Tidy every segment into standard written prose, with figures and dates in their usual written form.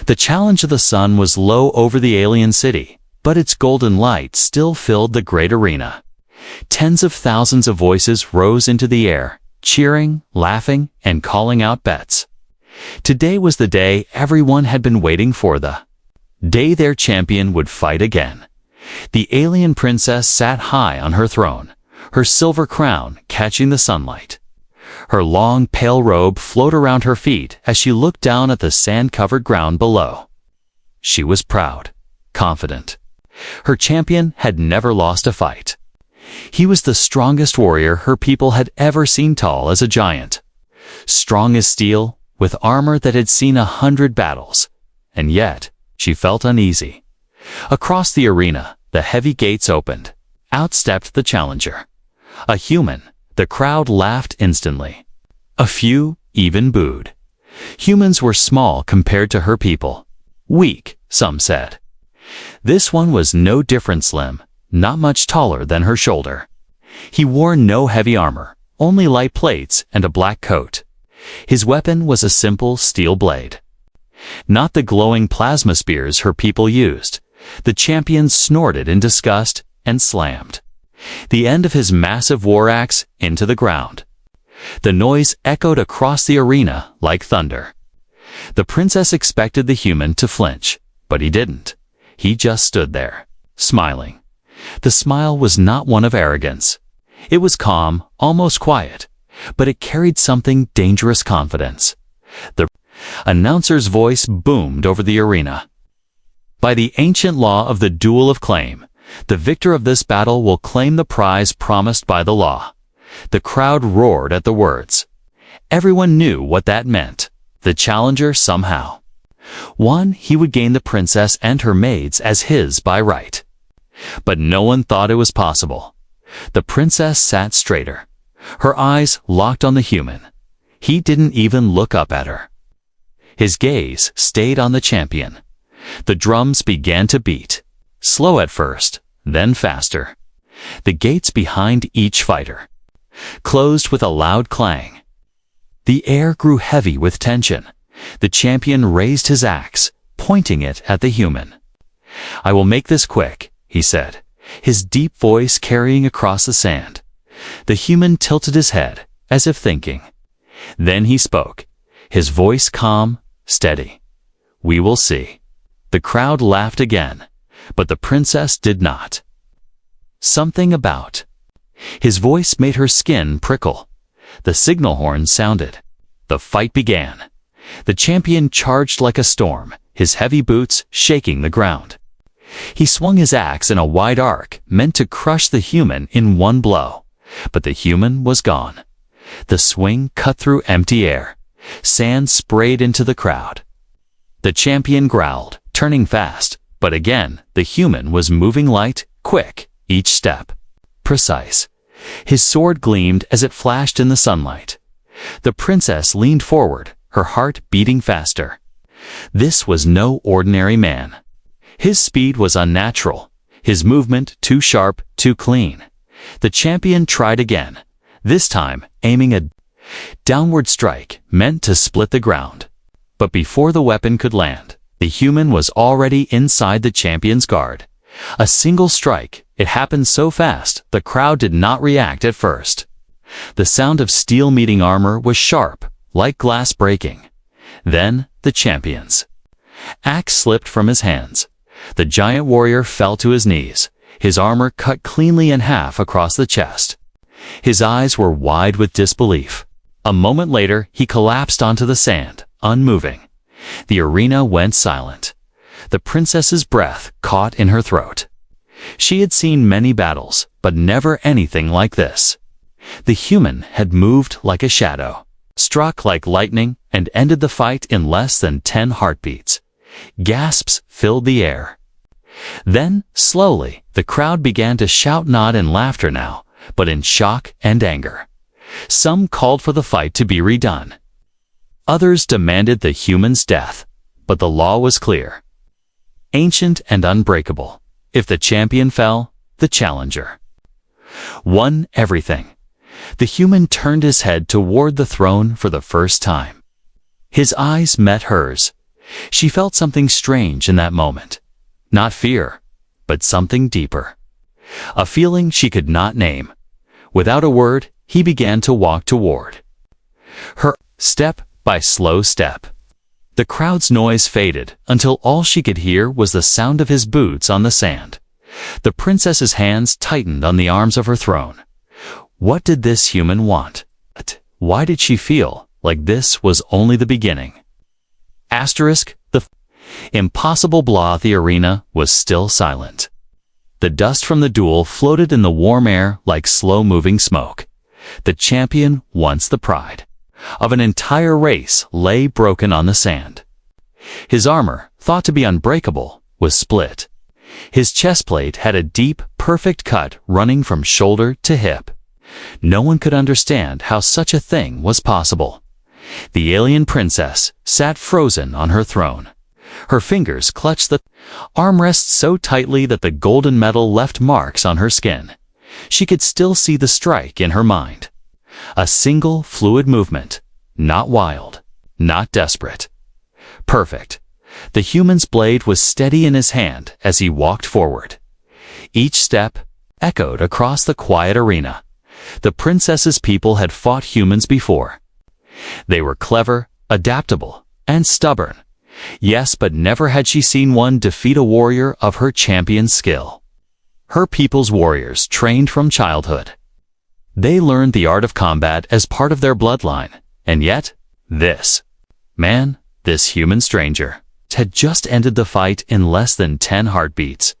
The challenge of the sun was low over the alien city, but its golden light still filled the great arena. Tens of thousands of voices rose into the air, cheering, laughing, and calling out bets. Today was the day everyone had been waiting for, the day their champion would fight again. The alien princess sat high on her throne, her silver crown catching the sunlight. Her long, pale robe flowed around her feet as she looked down at the sand-covered ground below. She was proud, confident. Her champion had never lost a fight. He was the strongest warrior her people had ever seen, tall as a giant, strong as steel, with armor that had seen 100 battles. And yet, she felt uneasy. Across the arena, the heavy gates opened. Out stepped the challenger. A human. The crowd laughed instantly. A few even booed. Humans were small compared to her people. Weak, some said. This one was no different, slim, not much taller than her shoulder. He wore no heavy armor, only light plates and a black coat. His weapon was a simple steel blade. Not the glowing plasma spears her people used. The champion snorted in disgust and slammed the end of his massive war axe into the ground. The noise echoed across the arena like thunder. The princess expected the human to flinch, but he didn't. He just stood there, smiling. The smile was not one of arrogance. It was calm, almost quiet, but it carried something dangerous: confidence. The announcer's voice boomed over the arena. By the ancient law of the duel of claim, the victor of this battle will claim the prize promised by the law. The crowd roared at the words. Everyone knew what that meant. The challenger somehow won. He would gain the princess and her maids as his by right. But no one thought it was possible. The princess sat straighter, her eyes locked on the human. He didn't even look up at her. His gaze stayed on the champion. The drums began to beat, slow at first, then faster. The gates behind each fighter closed with a loud clang. The air grew heavy with tension. The champion raised his axe, pointing it at the human. "I will make this quick," he said, his deep voice carrying across the sand. The human tilted his head, as if thinking. Then he spoke, his voice calm, steady. "We will see." The crowd laughed again, but the princess did not. Something about his voice made her skin prickle. The signal horn sounded. The fight began. The champion charged like a storm, his heavy boots shaking the ground. He swung his axe in a wide arc, meant to crush the human in one blow. But the human was gone. The swing cut through empty air. Sand sprayed into the crowd. The champion growled, turning fast, but again, the human was moving light, quick, each step precise. His sword gleamed as it flashed in the sunlight. The princess leaned forward, her heart beating faster. This was no ordinary man. His speed was unnatural, his movement too sharp, too clean. The champion tried again, this time aiming a downward strike meant to split the ground. But before the weapon could land, the human was already inside the champion's guard. A single strike, it happened so fast, the crowd did not react at first. The sound of steel meeting armor was sharp, like glass breaking. Then, the champion's axe slipped from his hands. The giant warrior fell to his knees, his armor cut cleanly in half across the chest. His eyes were wide with disbelief. A moment later, he collapsed onto the sand, unmoving. The arena went silent. The princess's breath caught in her throat. She had seen many battles, but never anything like this. The human had moved like a shadow, struck like lightning, and ended the fight in less than 10 heartbeats. Gasps filled the air. Then, slowly, the crowd began to shout, not in laughter now, but in shock and anger. Some called for the fight to be redone. Others demanded the human's death, but the law was clear. Ancient and unbreakable. If the champion fell, the challenger won everything. The human turned his head toward the throne for the first time. His eyes met hers. She felt something strange in that moment. Not fear, but something deeper. A feeling she could not name. Without a word, he began to walk toward her, step by slow step. The crowd's noise faded until all she could hear was the sound of his boots on the sand. The princess's hands tightened on the arms of her throne. What did this human want? Why did she feel like this was only the beginning? Asterisk, the impossible blah. The arena was still silent. The dust from the duel floated in the warm air like slow-moving smoke. The champion, once the pride of an entire race, lay broken on the sand. His armor, thought to be unbreakable, was split. His chest plate had a deep, perfect cut running from shoulder to hip. No one could understand how such a thing was possible. The alien princess sat frozen on her throne. Her fingers clutched the armrests so tightly that the golden metal left marks on her skin. She could still see the strike in her mind. A single fluid movement, not wild, not desperate. Perfect. The human's blade was steady in his hand as he walked forward. Each step echoed across the quiet arena. The princess's people had fought humans before. They were clever, adaptable, and stubborn. Yes, but never had she seen one defeat a warrior of her champion's skill. Her people's warriors trained from childhood. They learned the art of combat as part of their bloodline, and yet, this human stranger, had just ended the fight in less than 10 heartbeats.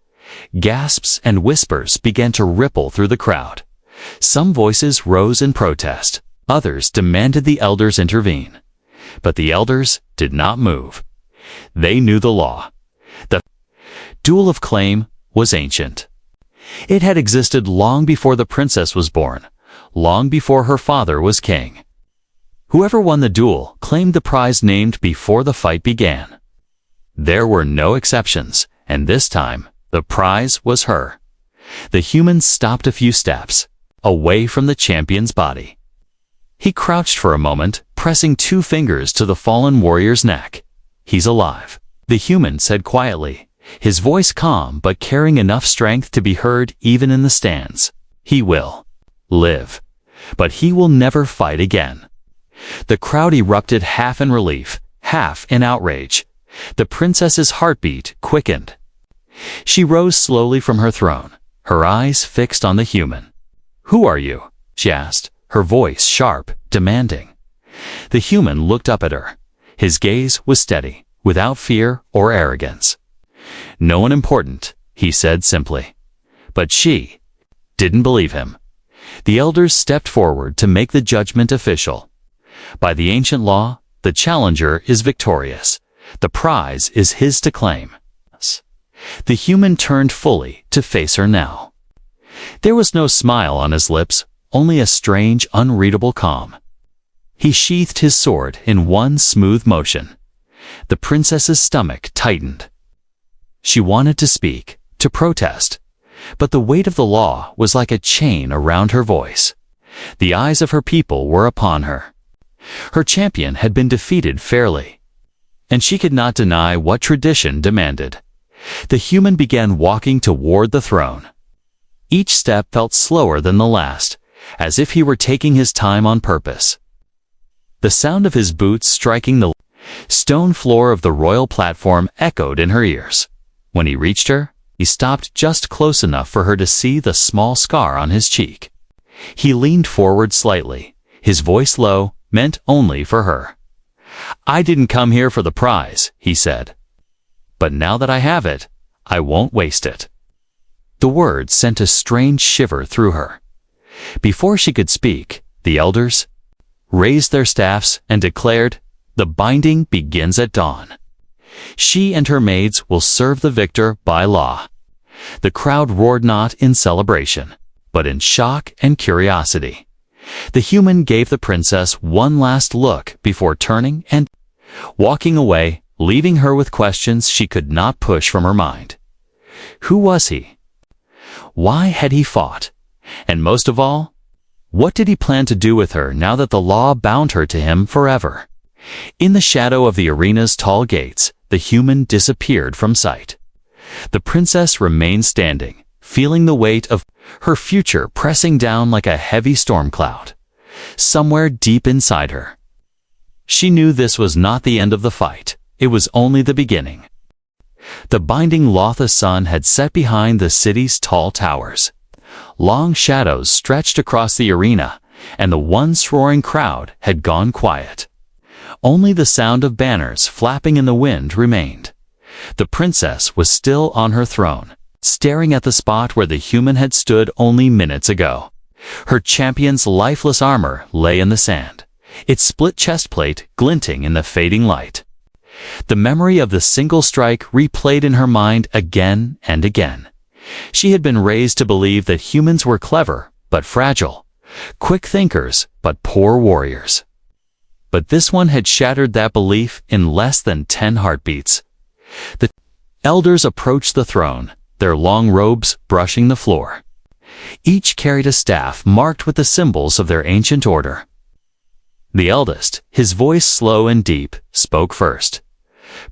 Gasps and whispers began to ripple through the crowd. Some voices rose in protest, others demanded the elders intervene. But the elders did not move. They knew the law. The duel of claim was ancient. It had existed long before the princess was born, long before her father was king. Whoever won the duel claimed the prize named before the fight began. There were no exceptions, and this time, the prize was her. The human stopped a few steps, away from the champion's body. He crouched for a moment, pressing 2 fingers to the fallen warrior's neck. "He's alive," the human said quietly, his voice calm but carrying enough strength to be heard even in the stands. "He will live, but he will never fight again." The crowd erupted, half in relief, half in outrage. The princess's heartbeat quickened. She rose slowly from her throne, her eyes fixed on the human. "Who are you?" she asked, her voice sharp, demanding. The human looked up at her. His gaze was steady, without fear or arrogance. "No one important," he said simply. But she didn't believe him. The elders stepped forward to make the judgment official. By the ancient law, the challenger is victorious. The prize is his to claim. The human turned fully to face her now. There was no smile on his lips, only a strange, unreadable calm. He sheathed his sword in one smooth motion. The princess's stomach tightened. She wanted to speak, to protest, but the weight of the law was like a chain around her voice. The eyes of her people were upon her. Her champion had been defeated fairly, and she could not deny what tradition demanded. The human began walking toward the throne. Each step felt slower than the last, as if he were taking his time on purpose. The sound of his boots striking the stone floor of the royal platform echoed in her ears. When he reached her, he stopped just close enough for her to see the small scar on his cheek. He leaned forward slightly, his voice low, meant only for her. "I didn't come here for the prize," he said. "But now that I have it, I won't waste it." The words sent a strange shiver through her. Before she could speak, the elders raised their staffs and declared, "The binding begins at dawn. She and her maids will serve the victor by law." The crowd roared not in celebration, but in shock and curiosity. The human gave the princess one last look before turning and walking away, leaving her with questions she could not push from her mind. Who was he? Why had he fought? And most of all, what did he plan to do with her now that the law bound her to him forever? In the shadow of the arena's tall gates, the human disappeared from sight. The princess remained standing, feeling the weight of her future pressing down like a heavy storm cloud, somewhere deep inside her. She knew this was not the end of the fight. It was only the beginning. The binding Lotha sun had set behind the city's tall towers. Long shadows stretched across the arena, and the once roaring crowd had gone quiet. Only the sound of banners flapping in the wind remained. The princess was still on her throne, staring at the spot where the human had stood only minutes ago. Her champion's lifeless armor lay in the sand, its split chestplate glinting in the fading light. The memory of the single strike replayed in her mind again and again. She had been raised to believe that humans were clever but fragile, quick thinkers but poor warriors. But this one had shattered that belief in less than 10 heartbeats. The elders approached the throne, their long robes brushing the floor. Each carried a staff marked with the symbols of their ancient order. The eldest, his voice slow and deep, spoke first.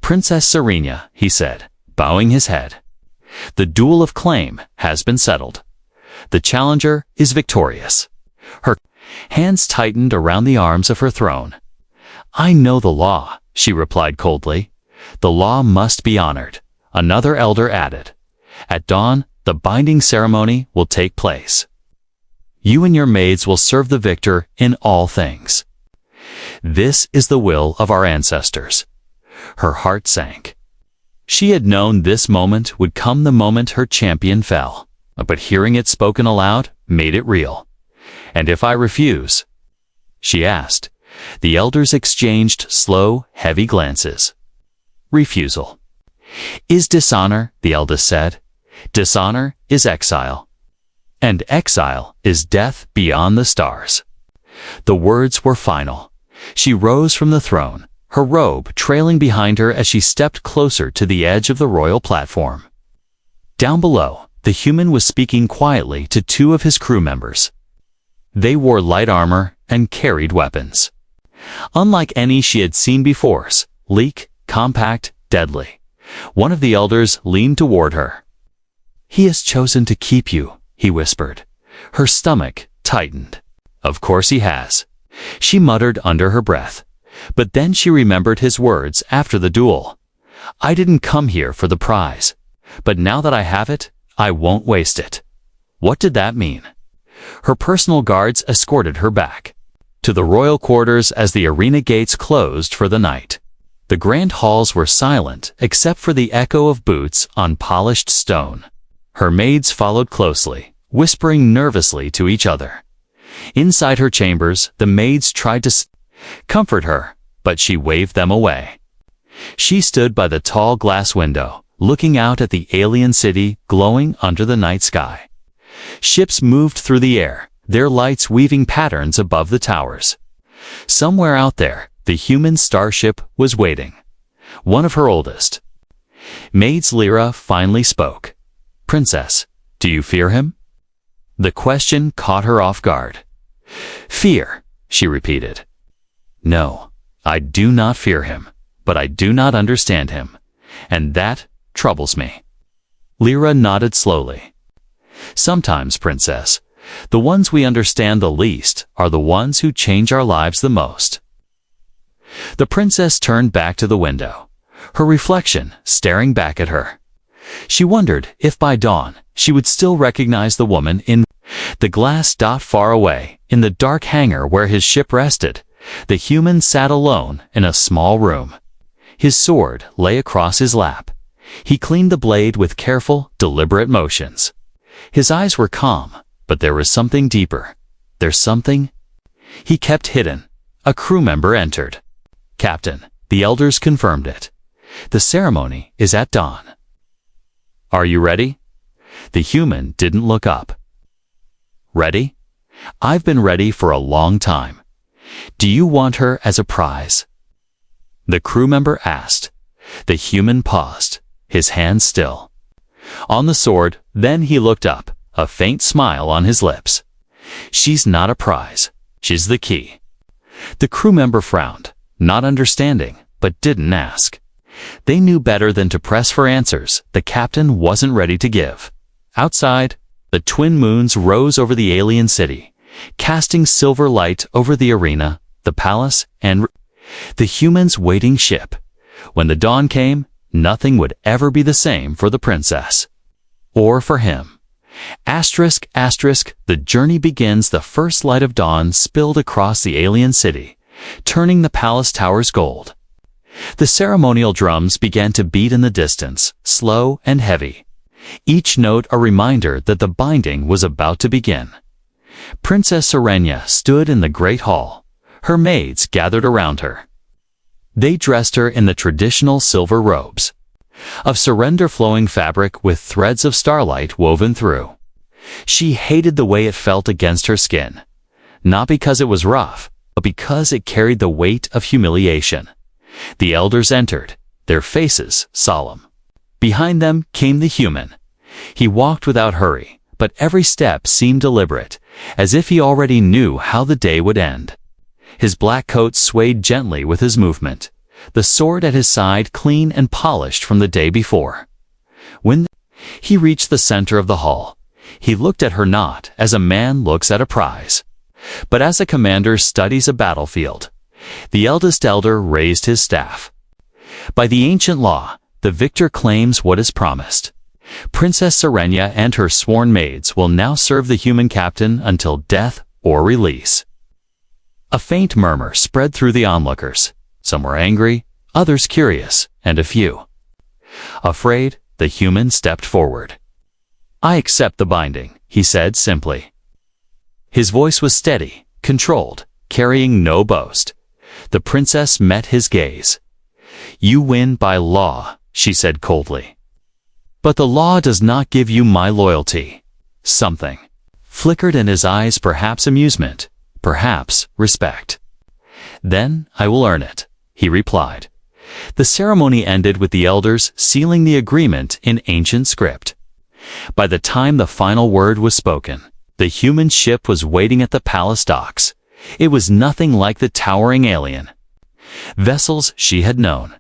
"Princess Serena," he said, bowing his head. "The duel of claim has been settled. The challenger is victorious." Her hands tightened around the arms of her throne. "I know the law," she replied coldly. "The law must be honored," another elder added. "At dawn, the binding ceremony will take place. You and your maids will serve the victor in all things. This is the will of our ancestors." Her heart sank. She had known this moment would come the moment her champion fell, but hearing it spoken aloud made it real. "And if I refuse?" she asked. The elders exchanged slow, heavy glances. "Refusal is dishonor," the eldest said. "Dishonor is exile. And exile is death beyond the stars." The words were final. She rose from the throne, her robe trailing behind her as she stepped closer to the edge of the royal platform. Down below, the human was speaking quietly to two of his crew members. They wore light armor and carried weapons. Unlike any she had seen before, sleek, compact, deadly. One of the elders leaned toward her. "He has chosen to keep you," he whispered. Her stomach tightened. "Of course he has," she muttered under her breath. But then she remembered his words after the duel. "I didn't come here for the prize. But now that I have it, I won't waste it." What did that mean? Her personal guards escorted her back to the royal quarters as the arena gates closed for the night. The grand halls were silent except for the echo of boots on polished stone. Her maids followed closely, whispering nervously to each other. Inside her chambers, the maids tried to comfort her, but she waved them away. She stood by the tall glass window, looking out at the alien city glowing under the night sky. Ships moved through the air, their lights weaving patterns above the towers. Somewhere out there, the human starship was waiting. One of her oldest maids, Lyra, finally spoke. "Princess, do you fear him?" The question caught her off guard. "Fear," she repeated. "No, I do not fear him, but I do not understand him, and that troubles me." Lyra nodded slowly. "Sometimes, Princess, the ones we understand the least are the ones who change our lives the most." The princess turned back to the window, her reflection staring back at her. She wondered if by dawn she would still recognize the woman in the glass dot far away. In the dark hangar where his ship rested, the human sat alone in a small room. His sword lay across his lap. He cleaned the blade with careful, deliberate motions. His eyes were calm, but there was something deeper. There's something he kept hidden. A crew member entered. "Captain," the elders confirmed it. "The ceremony is at dawn. Are you ready?" The human didn't look up. "Ready? I've been ready for a long time. Do you want her as a prize?" The crew member asked. The human paused, his hands still on the sword, then he looked up, a faint smile on his lips. "She's not a prize. She's the key." The crew member frowned, not understanding, but didn't ask. They knew better than to press for answers the captain wasn't ready to give. Outside, the twin moons rose over the alien city, casting silver light over the arena, the palace, and the humans' waiting ship. When the dawn came, nothing would ever be the same for the princess. Or for him. Asterisk, asterisk, the journey begins. The first light of dawn spilled across the alien city, turning the palace towers gold. The ceremonial drums began to beat in the distance, slow and heavy, each note a reminder that the binding was about to begin. Princess Serenia stood in the great hall. Her maids gathered around her. They dressed her in the traditional silver robes, of surrender-flowing fabric with threads of starlight woven through. She hated the way it felt against her skin, not because it was rough, but because it carried the weight of humiliation. The elders entered, their faces solemn. Behind them came the human. He walked without hurry, but every step seemed deliberate, as if he already knew how the day would end. His black coat swayed gently with his movement, the sword at his side clean and polished from the day before. When he reached the center of the hall, he looked at her not as a man looks at a prize, but as a commander studies a battlefield. The eldest elder raised his staff. By the ancient law, the victor claims what is promised. Princess Serenia and her sworn maids will now serve the human captain until death or release. A faint murmur spread through the onlookers. Some were angry, others curious, and a few afraid. The human stepped forward. "I accept the binding," he said simply. His voice was steady, controlled, carrying no boast. The princess met his gaze. "You win by law," she said coldly. "But the law does not give you my loyalty." Something flickered in his eyes, perhaps amusement, perhaps respect. "Then I will earn it," he replied. The ceremony ended with the elders sealing the agreement in ancient script. By the time the final word was spoken, the human ship was waiting at the palace docks. It was nothing like the towering alien vessels she had known.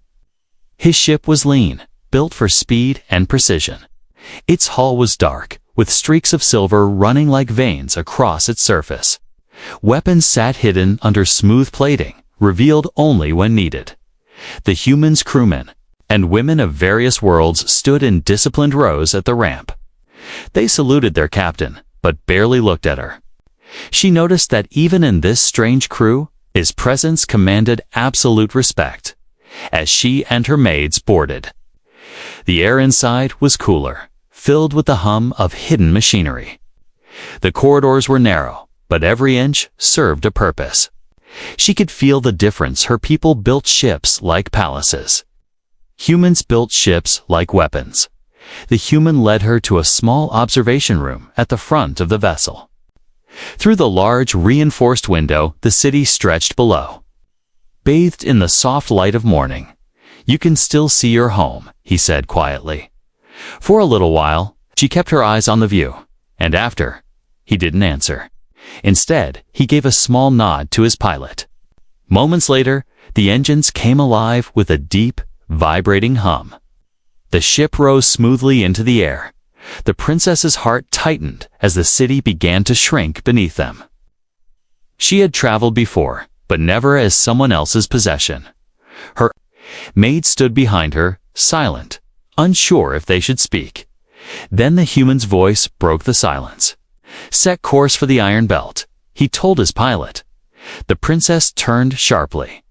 His ship was lean, built for speed and precision. Its hull was dark, with streaks of silver running like veins across its surface. Weapons sat hidden under smooth plating, revealed only when needed. The humans, crewmen, and women of various worlds stood in disciplined rows at the ramp. They saluted their captain, but barely looked at her. She noticed that even in this strange crew, his presence commanded absolute respect. As she and her maids boarded, the air inside was cooler, filled with the hum of hidden machinery. The corridors were narrow, but every inch served a purpose. She could feel the difference. Her people built ships like palaces. Humans built ships like weapons. The human led her to a small observation room at the front of the vessel. Through the large, reinforced window, the city stretched below. Bathed in the soft light of morning, "You can still see your home," he said quietly. For a little while, she kept her eyes on the view, and after, he didn't answer. Instead, he gave a small nod to his pilot. Moments later, the engines came alive with a deep, vibrating hum. The ship rose smoothly into the air. The princess's heart tightened as the city began to shrink beneath them. She had traveled before, but never as someone else's possession. Her maid stood behind her, silent, unsure if they should speak. Then the human's voice broke the silence. "Set course for the Iron Belt," he told his pilot. The princess turned sharply.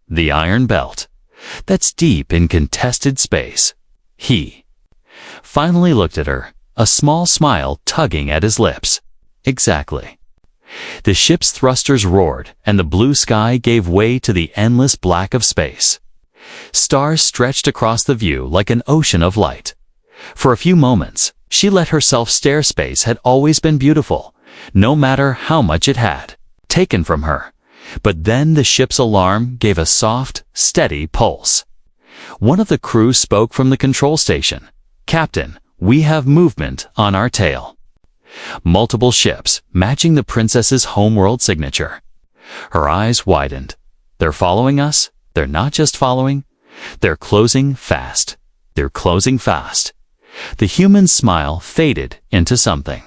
"The Iron Belt? That's deep in contested space." He finally looked at her, a small smile tugging at his lips. "Exactly." The ship's thrusters roared, and the blue sky gave way to the endless black of space. Stars stretched across the view like an ocean of light. For a few moments, she let herself stare. Space had always been beautiful, no matter how much it had taken from her. But then the ship's alarm gave a soft, steady pulse. One of the crew spoke from the control station. "Captain, we have movement on our tail." Multiple ships, matching the princess's homeworld signature. Her eyes widened. "They're following us? They're not just following. They're closing fast. They're closing fast. The human's smile faded into something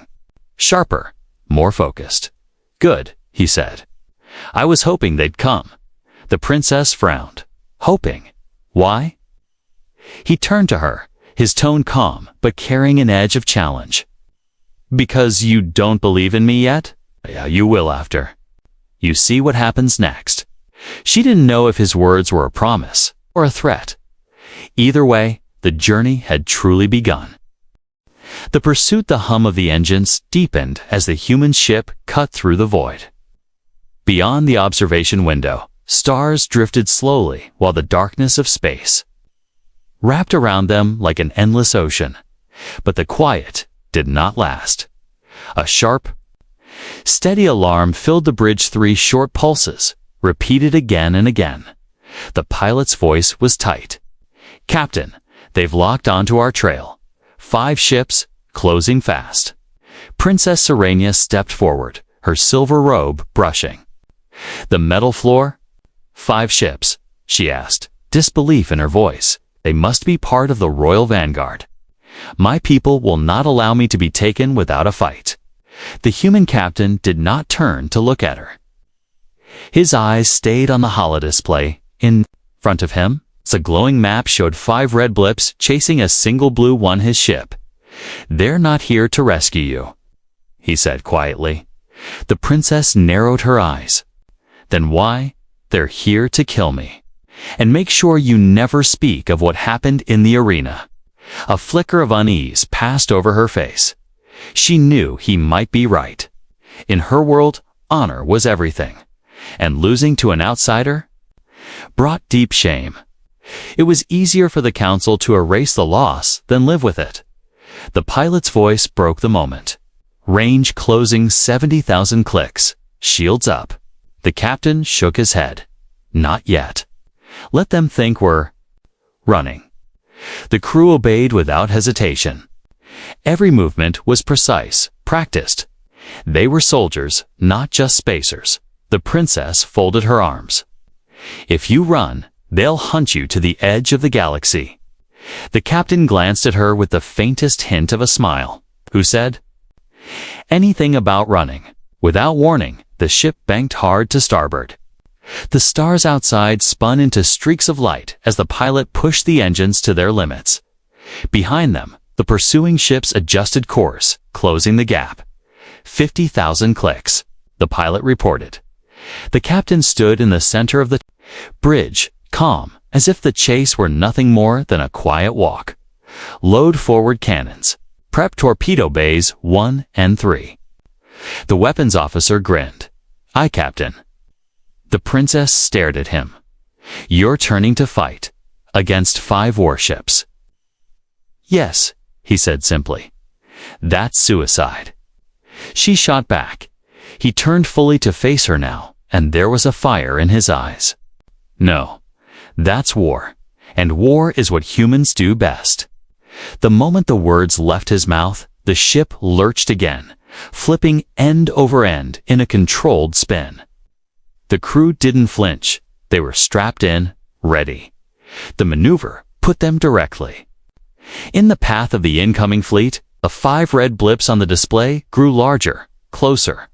sharper, more focused. Good, he said. I was hoping they'd come. The princess frowned. Hoping. Why? He turned to her, his tone calm but carrying an edge of challenge. Because you don't believe in me yet? Yeah, you will after. You see what happens next. She didn't know if his words were a promise or a threat. Either way, the journey had truly begun. The pursuit, the hum of the engines deepened as the human ship cut through the void. Beyond the observation window, stars drifted slowly while the darkness of space wrapped around them like an endless ocean. But the quiet did not last. A sharp, steady alarm filled the bridge. 3 short pulses, repeated again and again. The pilot's voice was tight. Captain, they've locked onto our trail. 5 ships, closing fast. Princess Serenia stepped forward, her silver robe brushing the metal floor. 5 ships, she asked, disbelief in her voice. They must be part of the royal vanguard. My people will not allow me to be taken without a fight. The human captain did not turn to look at her. His eyes stayed on the holodisplay in front of him. A glowing map showed 5 red blips chasing a single blue one. His ship. They're not here to rescue you, he said quietly. The princess narrowed her eyes. Then why? They're here to kill me. And make sure you never speak of what happened in the arena. A flicker of unease passed over her face. She knew he might be right. In her world, honor was everything. And losing to an outsider brought deep shame. It was easier for the council to erase the loss than live with it. The pilot's voice broke the moment. Range closing 70,000 clicks. Shields up. The captain shook his head. Not yet. Let them think we're running. The crew obeyed without hesitation. Every movement was precise, practiced. They were soldiers, not just spacers. The princess folded her arms. If you run, they'll hunt you to the edge of the galaxy. The captain glanced at her with the faintest hint of a smile. Who said anything about running? Without warning, the ship banked hard to starboard. The stars outside spun into streaks of light as the pilot pushed the engines to their limits. Behind them, the pursuing ships adjusted course, closing the gap. 50,000 clicks, the pilot reported. The captain stood in the center of the bridge, calm, as if the chase were nothing more than a quiet walk. Load forward cannons. Prep torpedo bays 1 and 3. The weapons officer grinned. Aye, Captain. The princess stared at him. You're turning to fight against 5 warships. Yes, he said simply. That's suicide. She shot back. He turned fully to face her now, and there was a fire in his eyes. No, that's war, and war is what humans do best. The moment the words left his mouth, the ship lurched again, flipping end over end in a controlled spin. The crew didn't flinch. They were strapped in, ready. The maneuver put them directly in the path of the incoming fleet. The 5 red blips on the display grew larger, closer.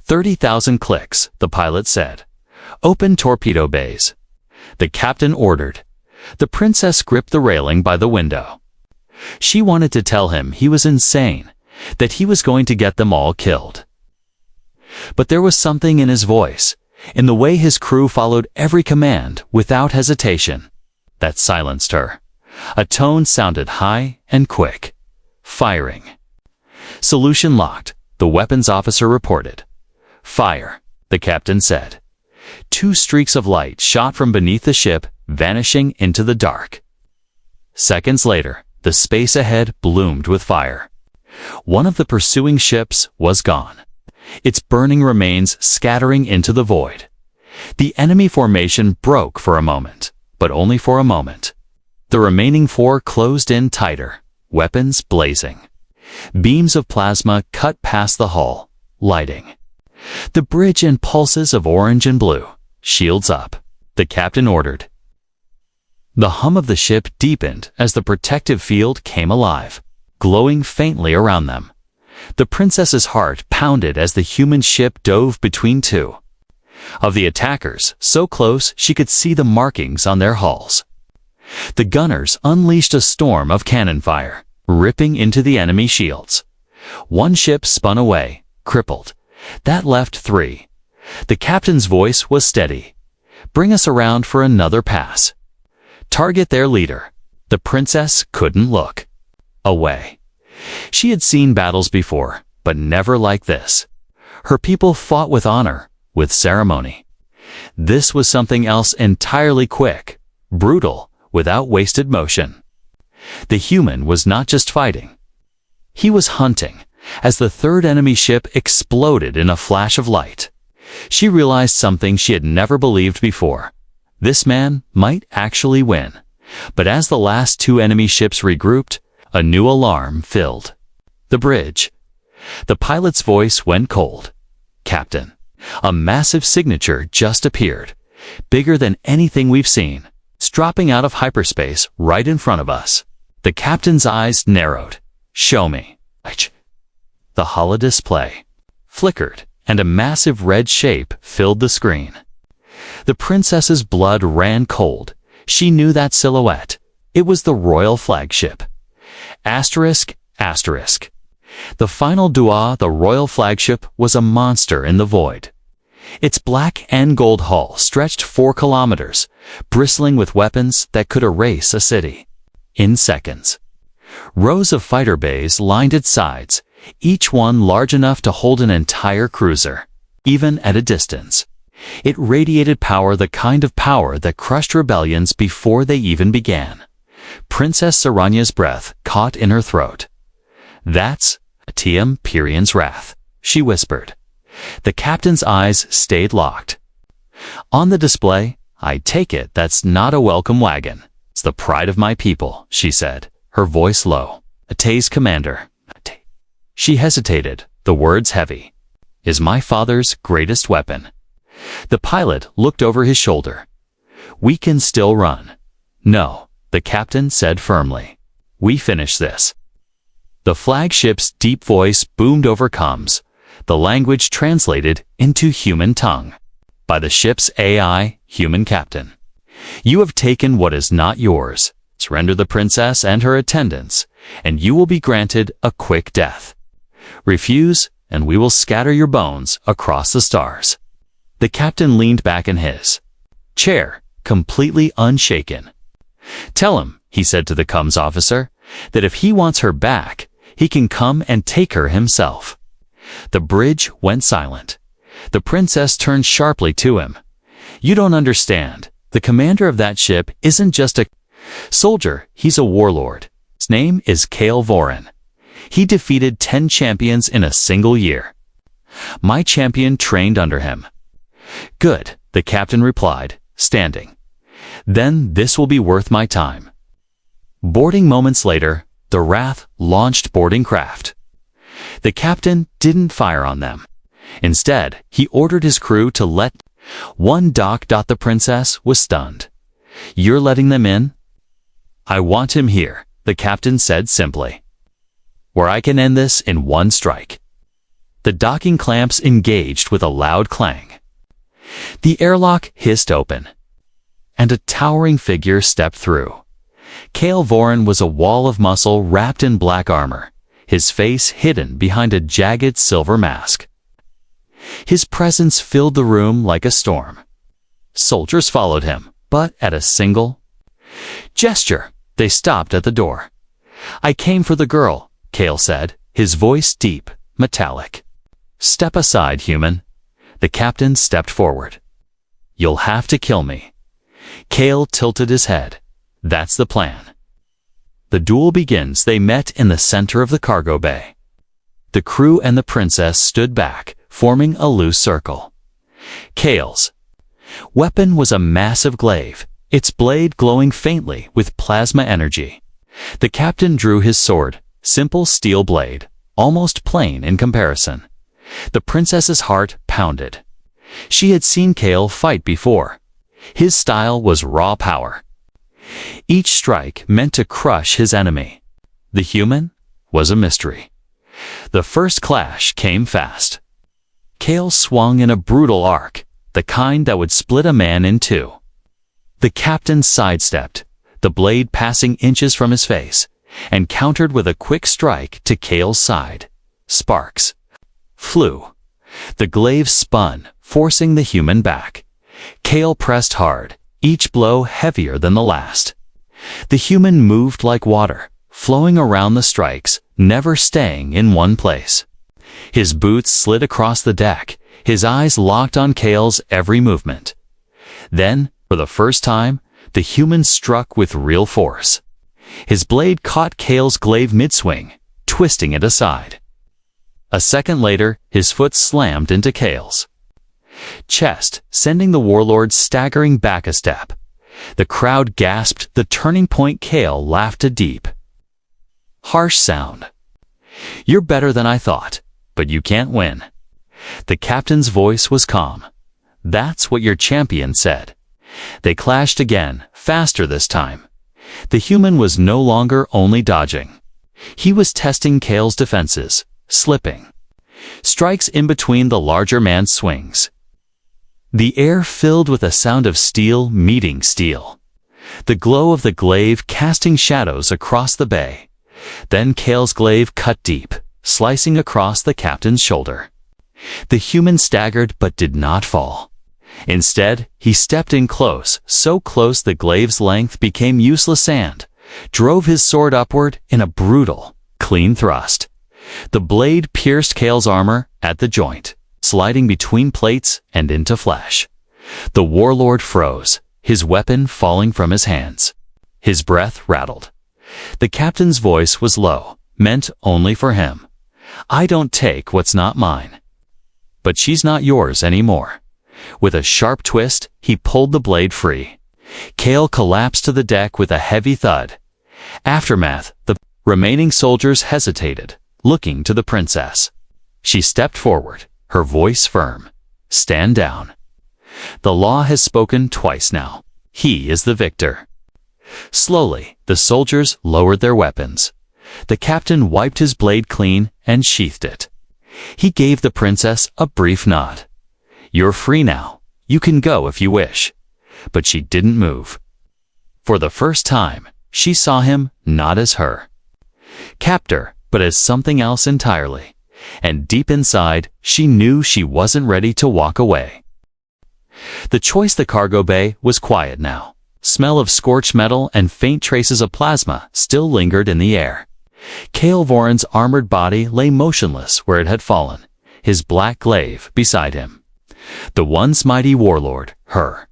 30,000 clicks, the pilot said. Open torpedo bays. The captain ordered. The princess gripped the railing by the window. She wanted to tell him he was insane, that he was going to get them all killed. But there was something in his voice, in the way his crew followed every command without hesitation, that silenced her. A tone sounded high and quick. Firing. Solution locked, the weapons officer reported. Fire, the captain said. 2 streaks of light shot from beneath the ship, vanishing into the dark. Seconds later, the space ahead bloomed with fire. One of the pursuing ships was gone, its burning remains scattering into the void. The enemy formation broke for a moment, but only for a moment. The remaining 4 closed in tighter, weapons blazing. Beams of plasma cut past the hull, lighting the bridge in pulses of orange and blue. Shields up, the captain ordered. The hum of the ship deepened as the protective field came alive, glowing faintly around them. The princess's heart pounded as the human ship dove between two of the attackers, so close she could see the markings on their hulls. The gunners unleashed a storm of cannon fire, ripping into the enemy shields. One ship spun away, crippled. That left three. The captain's voice was steady. "Bring us around for another pass. Target their leader." The princess couldn't look away. She had seen battles before, but never like this. Her people fought with honor, with ceremony. This was something else entirely quick, brutal, without wasted motion. The human was not just fighting. He was hunting, as the third enemy ship exploded in a flash of light. She realized something she had never believed before. This man might actually win. But as the last two enemy ships regrouped, a new alarm filled the bridge. The pilot's voice went cold. "Captain, a massive signature just appeared, bigger than anything we've seen. It's dropping out of hyperspace right in front of us." The captain's eyes narrowed. "Show me." The holodisplay flickered, and a massive red shape filled the screen. The princess's blood ran cold. She knew that silhouette. It was the royal flagship. Asterisk, asterisk. The final dua, the royal flagship, was a monster in the void. Its black and gold hull stretched 4 kilometers, bristling with weapons that could erase a city in seconds. Rows of fighter bays lined its sides, each one large enough to hold an entire cruiser, even at a distance. It radiated power, the kind of power that crushed rebellions before they even began. Princess Saranya's breath caught in her throat. "That's Atium Pyrion's wrath," she whispered. The captain's eyes stayed locked. On the display, "I take it that's not a welcome wagon. It's the pride of my people," she said, her voice low. "Ate's commander." She hesitated, the words heavy. "Is my father's greatest weapon." The pilot looked over his shoulder. "We can still run." "No," the captain said firmly. "We finish this." The flagship's deep voice boomed over comms, the language translated into human tongue by the ship's AI human captain. "You have taken what is not yours. Surrender the princess and her attendants, and you will be granted a quick death. Refuse, and we will scatter your bones across the stars." The captain leaned back in his chair, completely unshaken. "Tell him," he said to the comms officer, "that if he wants her back, he can come and take her himself." The bridge went silent. The princess turned sharply to him. "You don't understand. The commander of that ship isn't just a soldier, he's a warlord. His name is Kale Voran. He defeated 10 champions in a single year. My champion trained under him." "Good," the captain replied, standing. "Then this will be worth my time." Boarding moments later, the Wrath launched boarding craft. The captain didn't fire on them. Instead, he ordered his crew to let one dock. The princess was stunned. "You're letting them in?" "I want him here," the captain said simply, "where I can end this in one strike." The docking clamps engaged with a loud clang. The airlock hissed open, and a towering figure stepped through. Kale Voran was a wall of muscle wrapped in black armor, his face hidden behind a jagged silver mask. His presence filled the room like a storm. Soldiers followed him, but at a single gesture, they stopped at the door. "I came for the girl," Kale said, his voice deep, metallic. "Step aside, human." The captain stepped forward. "You'll have to kill me." Kale tilted his head. "That's the plan." The duel begins. They met in the center of the cargo bay. The crew and the princess stood back, forming a loose circle. Kale's weapon was a massive glaive, its blade glowing faintly with plasma energy. The captain drew his sword, simple steel blade, almost plain in comparison. The princess's heart pounded. She had seen Kale fight before. His style was raw power. Each strike meant to crush his enemy. The human was a mystery. The first clash came fast. Kale swung in a brutal arc, the kind that would split a man in two. The captain sidestepped, the blade passing inches from his face, and countered with a quick strike to Kale's side. Sparks flew. The glaive spun, forcing the human back. Kale pressed hard, each blow heavier than the last. The human moved like water, flowing around the strikes, never staying in one place. His boots slid across the deck, his eyes locked on Kale's every movement. Then, for the first time, the human struck with real force. His blade caught Kale's glaive mid-swing, twisting it aside. A second later, his foot slammed into Kale's chest, sending the warlord staggering back a step. The crowd gasped. The turning point. Kale laughed a deep, harsh sound. "You're better than I thought, but you can't win." The captain's voice was calm. "That's what your champion said." They clashed again, faster this time. The human was no longer only dodging. He was testing Kale's defenses, slipping strikes in between the larger man's swings. The air filled with a sound of steel meeting steel. The glow of the glaive casting shadows across the bay. Then Kale's glaive cut deep, slicing across the captain's shoulder. The human staggered but did not fall. Instead, he stepped in close, so close the glaive's length became useless sand, drove his sword upward in a brutal, clean thrust. The blade pierced Kale's armor at the joint, sliding between plates and into flesh. The warlord froze, his weapon falling from his hands. His breath rattled. The captain's voice was low, meant only for him. "I don't take what's not mine. But she's not yours anymore." With a sharp twist, he pulled the blade free. Kale collapsed to the deck with a heavy thud. Aftermath, the remaining soldiers hesitated, looking to the princess. She stepped forward, her voice firm. "Stand down. The law has spoken twice now. He is the victor." Slowly, the soldiers lowered their weapons. The captain wiped his blade clean and sheathed it. He gave the princess a brief nod. "You're free now. You can go if you wish." But she didn't move. For the first time, she saw him not as her captor, but as something else entirely. And deep inside, she knew she wasn't ready to walk away. The cargo bay was quiet now. Smell of scorched metal and faint traces of plasma still lingered in the air. Kale Voran's armored body lay motionless where it had fallen, his black glaive beside him. The once mighty warlord, her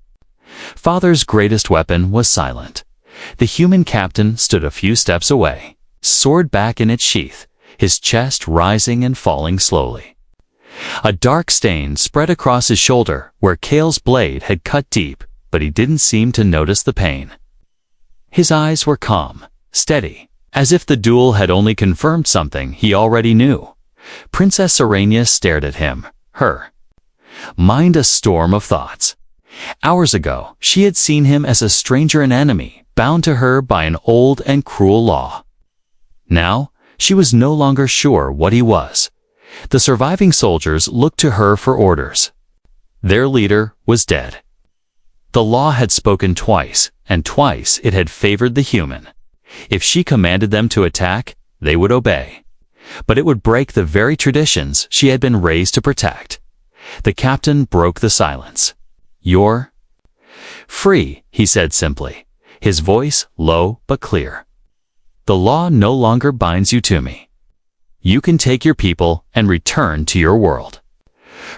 father's greatest weapon, was silent. The human captain stood a few steps away, sword back in its sheath, his chest rising and falling slowly. A dark stain spread across his shoulder where Kale's blade had cut deep, but he didn't seem to notice the pain. His eyes were calm, steady, as if the duel had only confirmed something he already knew. Princess Serenia stared at him, her mind a storm of thoughts. Hours ago, she had seen him as a stranger and enemy, bound to her by an old and cruel law. Now, she was no longer sure what he was. The surviving soldiers looked to her for orders. Their leader was dead. The law had spoken twice, and twice it had favored the human. If she commanded them to attack, they would obey. But it would break the very traditions she had been raised to protect. The captain broke the silence. "You're free," he said simply, his voice low but clear. "The law no longer binds you to me. You can take your people and return to your world."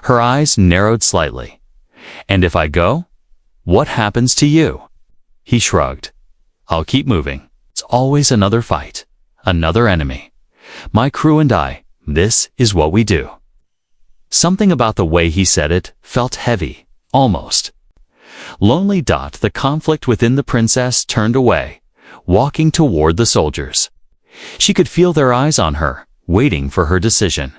Her eyes narrowed slightly. "And if I go, what happens to you?" He shrugged. "I'll keep moving. It's always another fight, another enemy. My crew and I, this is what we do." Something about the way he said it felt heavy, almost lonely. The conflict within the princess turned away, walking toward the soldiers. She could feel their eyes on her, waiting for her decision.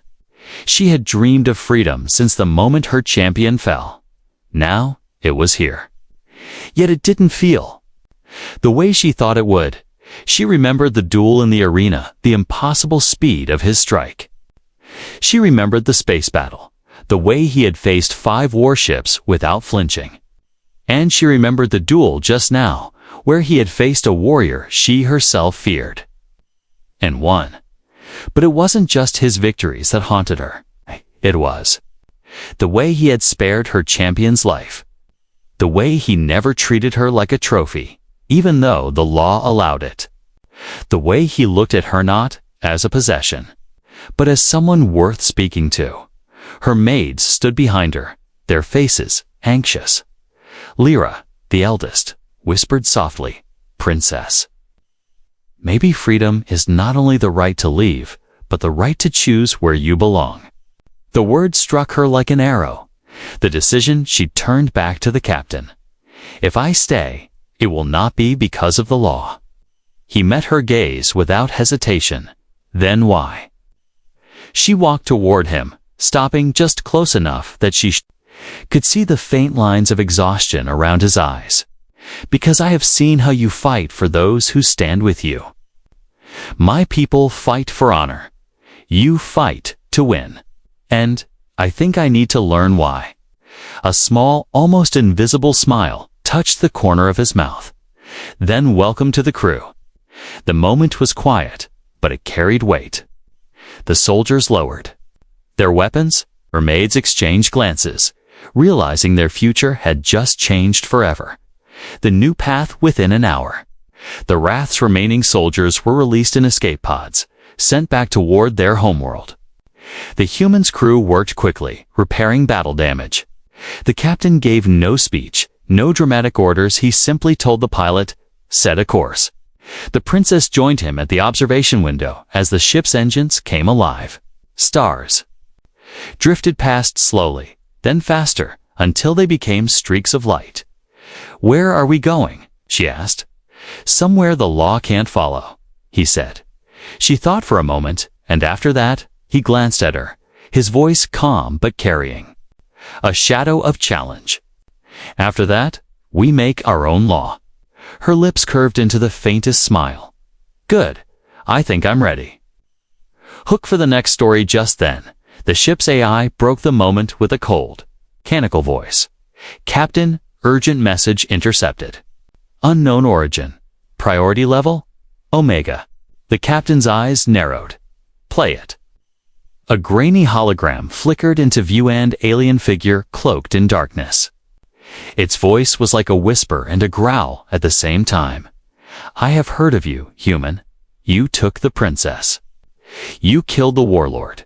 She had dreamed of freedom since the moment her champion fell. Now, it was here. Yet it didn't feel The way she thought it would. She remembered the duel in the arena, the impossible speed of his strike. She remembered the space battle, the way he had faced 5 warships without flinching. And she remembered the duel just now, where he had faced a warrior she herself feared. And won. But it wasn't just his victories that haunted her. It was the way he had spared her champion's life. The way he never treated her like a trophy, even though the law allowed it. The way he looked at her not as a possession, but as someone worth speaking to. Her maids stood behind her, their faces anxious. Lyra, the eldest, whispered softly, "Princess." Maybe freedom is not only the right to leave, but the right to choose where you belong. The word struck her like an arrow. The decision, she turned back to the captain. If I stay, it will not be because of the law. He met her gaze without hesitation. Then why? She walked toward him, stopping just close enough that she could see the faint lines of exhaustion around his eyes. Because I have seen how you fight for those who stand with you. My people fight for honor. You fight to win. And I think I need to learn why. A small, almost invisible smile touched the corner of his mouth. Then welcome to the crew. The moment was quiet, but it carried weight. The soldiers lowered their weapons. Her maids exchanged glances, realizing their future had just changed forever. The new path within an hour. The Wrath's remaining soldiers were released in escape pods, sent back toward their homeworld. The humans' crew worked quickly, repairing battle damage. The captain gave no speech, no dramatic orders. He simply told the pilot, "Set a course." The princess joined him at the observation window as the ship's engines came alive. Stars drifted past slowly, then faster, until they became streaks of light. "Where are we going?" she asked. "Somewhere the law can't follow," he said. She thought for a moment, and after that, he glanced at her, his voice calm but carrying a shadow of challenge. "After that, we make our own law." Her lips curved into the faintest smile. "Good. I think I'm ready." Hook for the next story. Just then, the ship's AI broke the moment with a cold, mechanical voice. "Captain, urgent message intercepted. Unknown origin. Priority level? Omega." The captain's eyes narrowed. "Play it." A grainy hologram flickered into view, and alien figure cloaked in darkness. Its voice was like a whisper and a growl at the same time. "I have heard of you, human. You took the princess. You killed the warlord.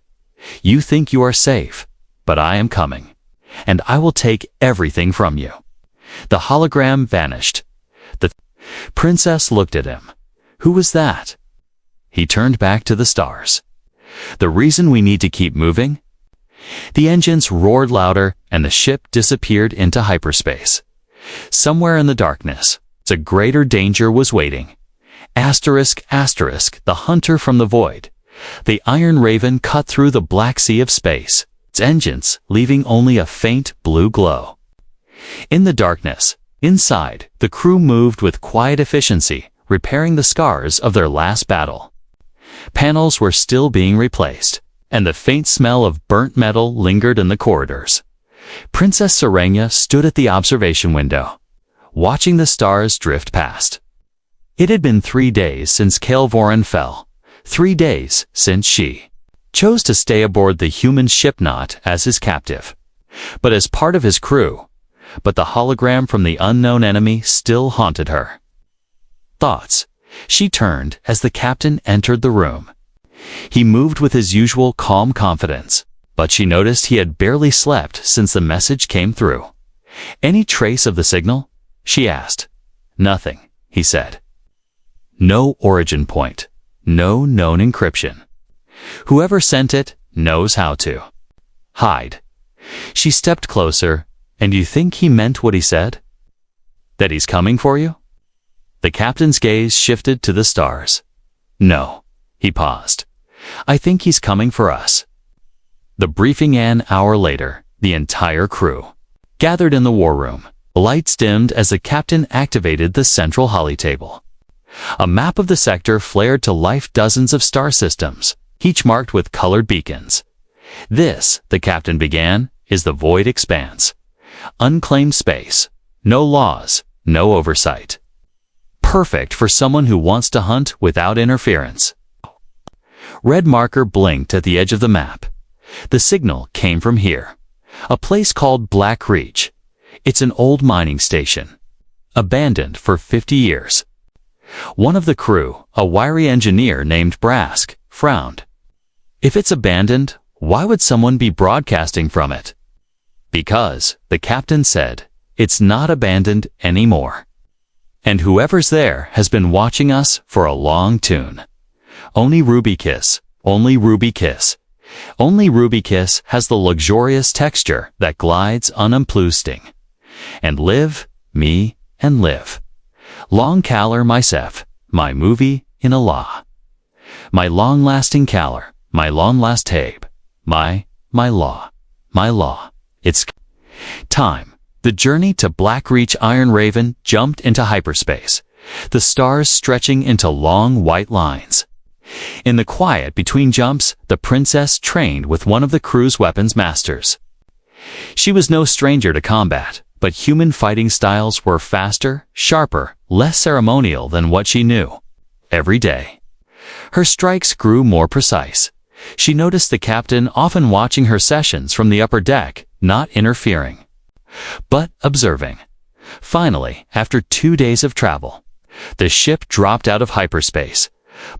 You think you are safe, but I am coming, and I will take everything from you." The hologram vanished. The princess looked at him. Who was that? He turned back to the stars. "The reason we need to keep moving?" The engines roared louder, and the ship disappeared into hyperspace. Somewhere in the darkness, a greater danger was waiting. Asterisk, asterisk, the hunter from the void. The Iron Raven cut through the black sea of space, its engines leaving only a faint blue glow. In the darkness, inside, the crew moved with quiet efficiency, repairing the scars of their last battle. Panels were still being replaced, and the faint smell of burnt metal lingered in the corridors. Princess Serenia stood at the observation window, watching the stars drift past. It had been 3 days since Kael'Voran fell, 3 days since she chose to stay aboard the human ship, not as his captive, but as part of his crew. But the hologram from the unknown enemy still haunted her thoughts. She turned as the captain entered the room. He moved with his usual calm confidence, but she noticed he had barely slept since the message came through. "Any trace of the signal?" she asked. "Nothing," he said. "No origin point. No known encryption. Whoever sent it knows how to hide." She stepped closer. "And you think he meant what he said? That he's coming for you?" The captain's gaze shifted to the stars. "No." He paused. "I think he's coming for us." The briefing. An hour later, the entire crew gathered in the war room. Lights dimmed as the captain activated the central holly table. A map of the sector flared to life, dozens of star systems, each marked with colored beacons. This, the captain began, is the void expanse. Unclaimed space. No laws, no oversight. Perfect for someone who wants to hunt without interference. Red marker blinked at the edge of the map. The signal came from here. A place called Black Reach. It's an old mining station. Abandoned for 50 years. One of the crew, a wiry engineer named Brask, frowned. If it's abandoned, why would someone be broadcasting from it? Because, the captain said, it's not abandoned anymore. And whoever's there has been watching us for a long tune. Only Ruby Kiss, only Ruby Kiss. Only Ruby Kiss has the luxurious texture that glides unimplusting. And live, me, and live. Long caller myself, my movie in a law. My long-lasting caller, my long-last tape, my law, my law. It's time. The journey to Black Reach. Iron Raven jumped into hyperspace, the stars stretching into long white lines. In the quiet between jumps, the princess trained with one of the crew's weapons masters. She was no stranger to combat, but human fighting styles were faster, sharper, less ceremonial than what she knew. Every day, her strikes grew more precise. She noticed the captain often watching her sessions from the upper deck, not interfering, but observing. Finally, after 2 days of travel, the ship dropped out of hyperspace.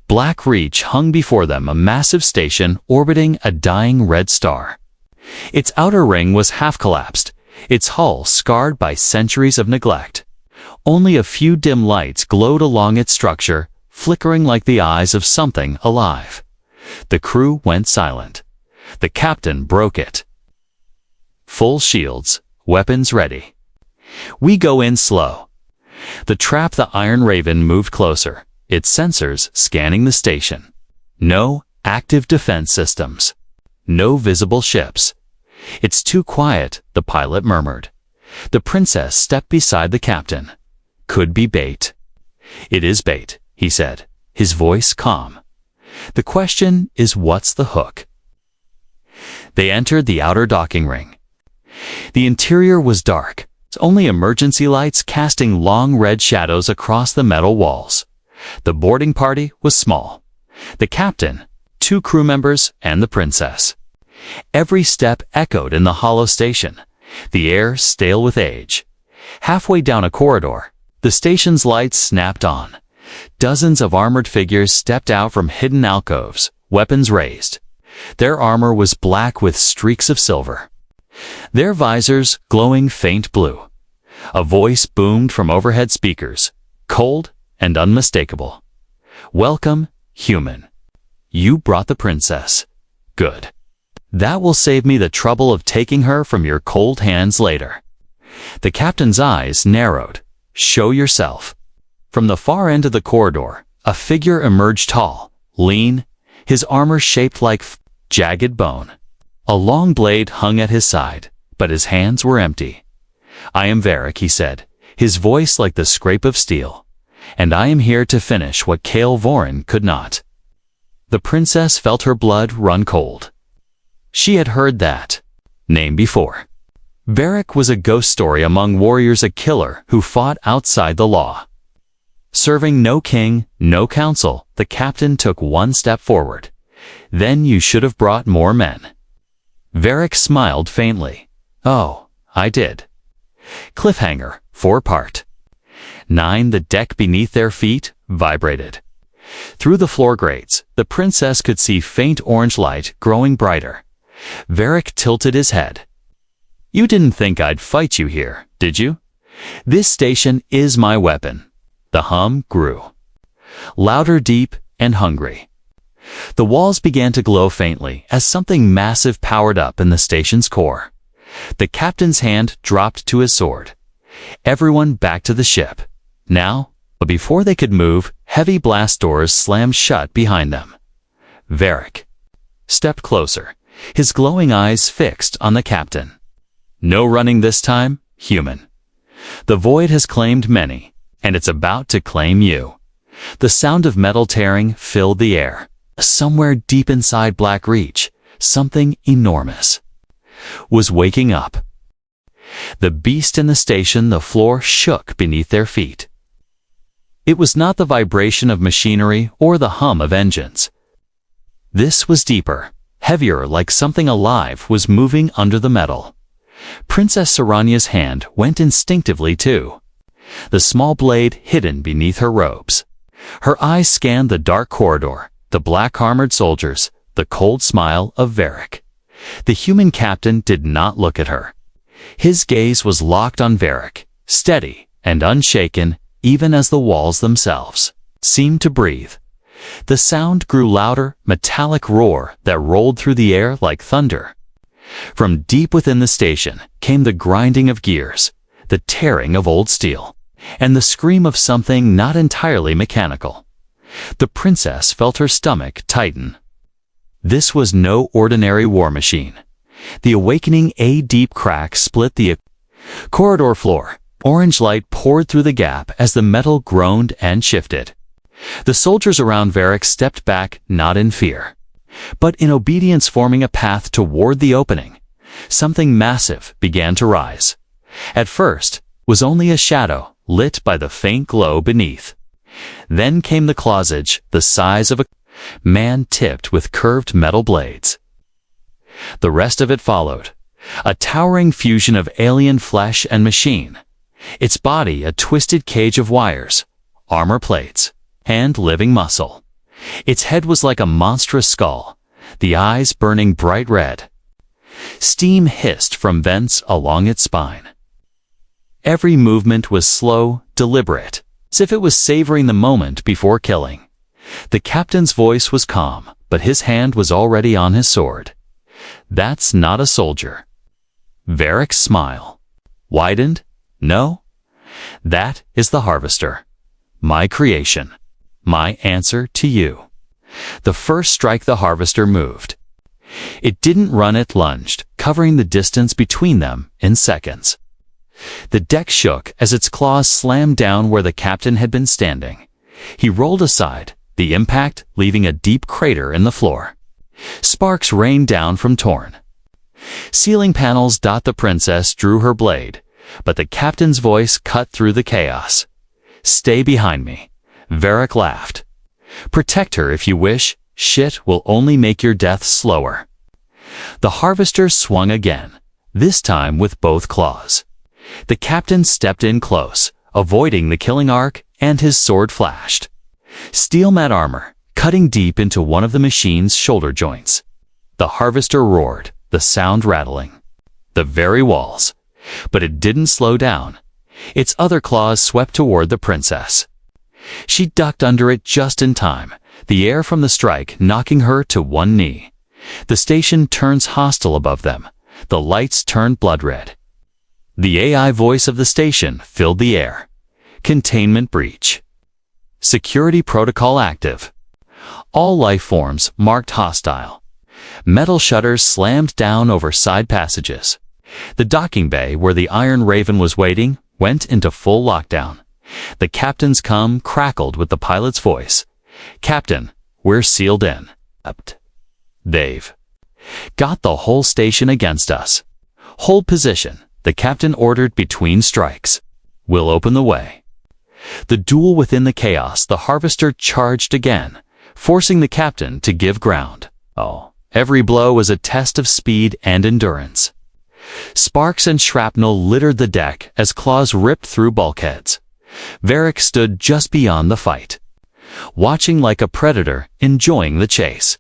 Black Reach hung before them, a massive station orbiting a dying red star. Its outer ring was half-collapsed, its hull scarred by centuries of neglect. Only a few dim lights glowed along its structure, flickering like the eyes of something alive. The crew went silent. The captain broke it. Full shields, weapons ready. We go in slow. The trap. The Iron Raven moved closer, its sensors scanning the station. No active defense systems. No visible ships. It's too quiet, the pilot murmured. The princess stepped beside the captain. Could be bait. It is bait, he said, his voice calm. The question is, what's the hook? They entered the outer docking ring. The interior was dark, only emergency lights casting long red shadows across the metal walls. The boarding party was small. The captain, 2 crew members, and the princess. Every step echoed in the hollow station, the air stale with age. Halfway down a corridor, the station's lights snapped on. Dozens of armored figures stepped out from hidden alcoves, weapons raised. Their armor was black with streaks of silver. Their visors glowing faint blue. A voice boomed from overhead speakers, cold and unmistakable. Welcome, human. You brought the princess. Good. That will save me the trouble of taking her from your cold hands later. The captain's eyes narrowed. Show yourself. From the far end of the corridor, a figure emerged, tall, lean, his armor shaped like jagged bone. A long blade hung at his side, but his hands were empty. I am Varric, he said, his voice like the scrape of steel. And I am here to finish what Kael Vorin could not. The princess felt her blood run cold. She had heard that name before. Varric was a ghost story among warriors, a killer who fought outside the law. Serving no king, no council, the captain took one step forward. Then you should have brought more men. Varric smiled faintly. Oh, I did. Cliffhanger, 4-part. 9. The deck beneath their feet vibrated. Through the floor grates, the princess could see faint orange light growing brighter. Varric tilted his head. You didn't think I'd fight you here, did you? This station is my weapon. The hum grew. Louder, deep, and hungry. The walls began to glow faintly as something massive powered up in the station's core. The captain's hand dropped to his sword. Everyone back to the ship. Now, but before they could move, heavy blast doors slammed shut behind them. Varric stepped closer, his glowing eyes fixed on the captain. No running this time, human. The void has claimed many, and it's about to claim you. The sound of metal tearing filled the air. Somewhere deep inside Black Reach, something enormous was waking up. The beast in the station, the floor shook beneath their feet. It was not the vibration of machinery or the hum of engines. This was deeper, heavier, like something alive was moving under the metal. Princess Saranya's hand went instinctively too, the small blade hidden beneath her robes. Her eyes scanned the dark corridor, the black-armored soldiers, the cold smile of Varric. The human captain did not look at her. His gaze was locked on Varric, steady and unshaken, even as the walls themselves seemed to breathe. The sound grew louder, metallic roar that rolled through the air like thunder. From deep within the station came the grinding of gears, the tearing of old steel, and the scream of something not entirely mechanical. The princess felt her stomach tighten. This was no ordinary war machine. The awakening a deep crack split the corridor floor. Orange light poured through the gap as the metal groaned and shifted. The soldiers around Varric stepped back, not in fear, but in obedience, forming a path toward the opening. Something massive began to rise. At first, was only a shadow, lit by the faint glow beneath. Then came the closage, the size of a man tipped with curved metal blades. The rest of it followed, a towering fusion of alien flesh and machine. Its body a twisted cage of wires, armor plates, and living muscle. Its head was like a monstrous skull, the eyes burning bright red. Steam hissed from vents along its spine. Every movement was slow, deliberate, as if it was savoring the moment before killing. The captain's voice was calm, but his hand was already on his sword. That's not a soldier. Varric's smile widened. No, that is the harvester. My creation. My answer to you. The first strike, the harvester moved. It didn't run, it lunged, covering the distance between them in seconds. The deck shook as its claws slammed down where the captain had been standing. He rolled aside, the impact leaving a deep crater in the floor. Sparks rained down from torn ceiling panels. The princess drew her blade, but the captain's voice cut through the chaos. Stay behind me. Varric laughed. Protect her if you wish. Shit will only make your death slower. The harvester swung again, this time with both claws. The captain stepped in close, avoiding the killing arc, and his sword flashed. Steel matte armor, cutting deep into one of the machine's shoulder joints. The harvester roared, the sound rattling the very walls. But it didn't slow down. Its other claws swept toward the princess. She ducked under it just in time, the air from the strike knocking her to one knee. The station turns hostile above them. The lights turned blood red. The AI voice of the station filled the air. Containment breach. Security protocol active. All life forms marked hostile. Metal shutters slammed down over side passages. The docking bay where the Iron Raven was waiting went into full lockdown. The captain's comm crackled with the pilot's voice. Captain, we're sealed in. They've got the whole station against us. Hold position, the captain ordered between strikes. We'll open the way. The duel within the chaos, the harvester charged again, forcing the captain to give ground. Every blow was a test of speed and endurance. Sparks and shrapnel littered the deck as claws ripped through bulkheads. Varric stood just beyond the fight, watching like a predator, enjoying the chase.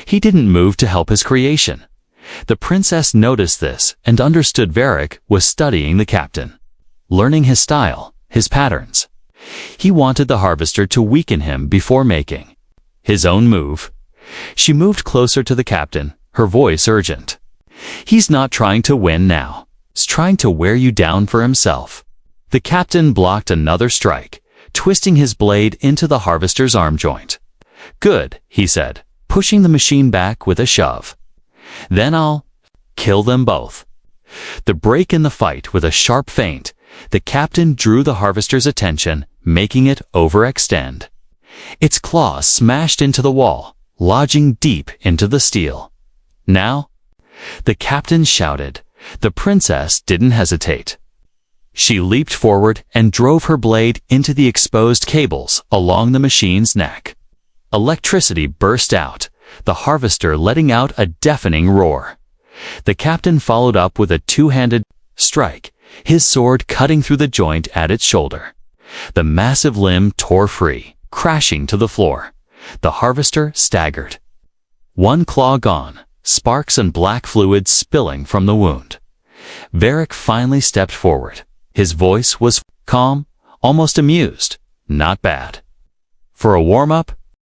He didn't move to help his creation. The princess noticed this and understood Varric was studying the captain, learning his style, his patterns. He wanted the harvester to weaken him before making his own move. She moved closer to the captain, her voice urgent. He's not trying to win now. He's trying to wear you down for himself. The captain blocked another strike, twisting his blade into the harvester's arm joint. Good, he said, pushing the machine back with a shove. Then I'll kill them both. The break in the fight with a sharp feint, The captain drew the harvester's attention, making it overextend. Its claws smashed into the wall, lodging deep into the steel. Now? The captain shouted. The princess didn't hesitate. She leaped forward and drove her blade into the exposed cables along the machine's neck. Electricity burst out, the harvester letting out a deafening roar. The captain followed up with a two-handed strike, his sword cutting through the joint at its shoulder. The massive limb tore free, crashing to the floor. The harvester staggered. One claw gone, sparks and black fluid spilling from the wound. Varric finally stepped forward. His voice was calm, almost amused. Not bad. For a warm-up,